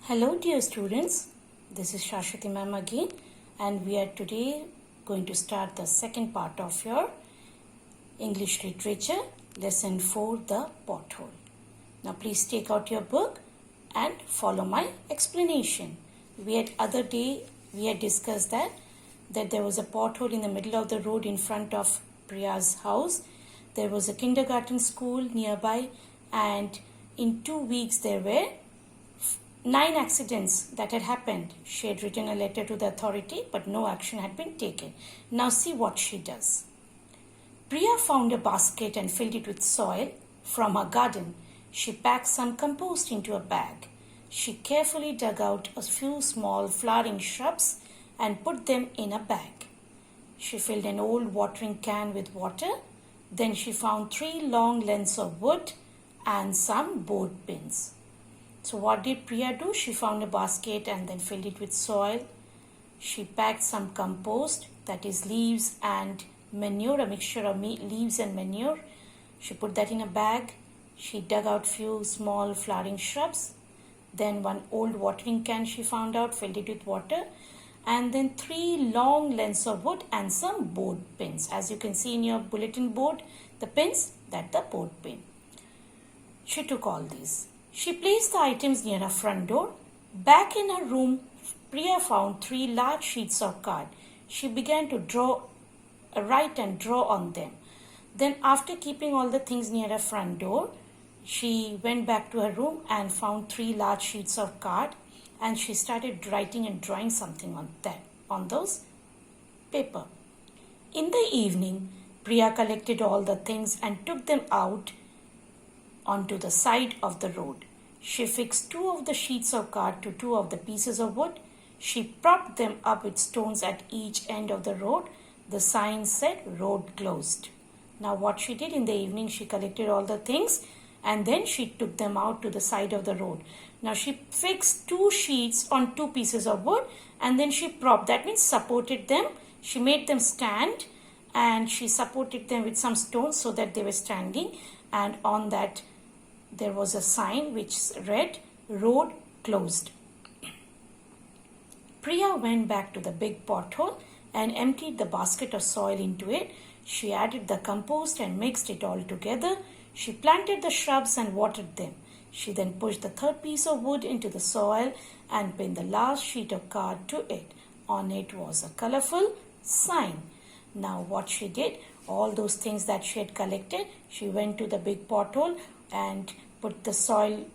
Hello dear students, this is Shashwati ma'am again and we are today going to start the second part of your English literature lesson 4, the pothole. Now please take out your book and follow my explanation. Other day we had discussed that there was a pothole in the middle of the road in front of Priya's house. There was a kindergarten school nearby and in 2 weeks there were 9 accidents that had happened. She had written a letter to the authority, but no action had been taken. Now see what she does. Priya found a basket and filled it with soil from her garden. She packed some compost into a bag. She carefully dug out a few small flowering shrubs and put them in a bag. She filled an old watering can with water. Then she found 3 long lengths of wood and some board pins. So what did Priya do? She found a basket and then filled it with soil. She packed some compost, that is leaves and manure, a mixture of leaves and manure. She put that in a bag. She dug out few small flowering shrubs. Then one old watering can she found out, filled it with water. And then 3 long lengths of wood and some board pins. As you can see in your bulletin board, the pins, that's the board pin. She took all these. She placed the items near her front door. Back in her room, Priya found 3 large sheets of card. She began to write and draw on them. Then after keeping all the things near her front door, she went back to her room and found 3 large sheets of card and she started writing and drawing something on those paper. In the evening, Priya collected all the things and took them out onto the side of the road. She fixed 2 of the sheets of card to 2 of the pieces of wood. She propped them up with stones at each end of the road. The sign said road closed. Now what she did in the evening, she collected all the things and then she took them out to the side of the road. Now she fixed 2 sheets on 2 pieces of wood and then she propped, that means supported them. She made them stand and she supported them with some stones so that they were standing, and on that there was a sign which read, road closed. Priya went back to the big pothole and emptied the basket of soil into it. She added the compost and mixed it all together. She planted the shrubs and watered them. She then pushed the 3rd piece of wood into the soil and pinned the last sheet of card to it. On it was a colorful sign. Now what she did, all those things that she had collected, she went to the big pothole and put the soil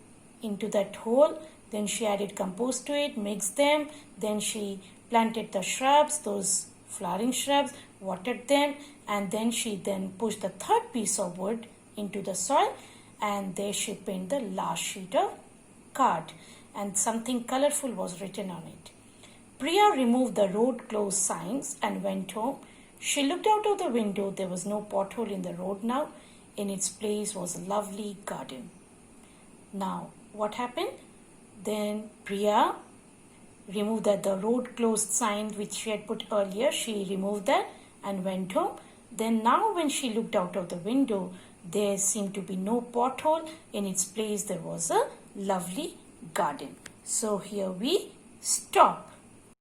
into that hole. Then she added compost to it, mixed them. Then she planted the shrubs, those flowering shrubs, watered them, and then she pushed the 3rd piece of wood into the soil, and there she pinned the last sheet of card, and something colorful was written on it. Priya removed the road closed signs and went home. She looked out of the window. There was no pothole in the road now. In its place was a lovely garden. Now, what happened? Then Priya removed the road closed sign which she had put earlier. She removed that and went home. Then now when she looked out of the window, there seemed to be no pothole. In its place, there was a lovely garden. So here we stop.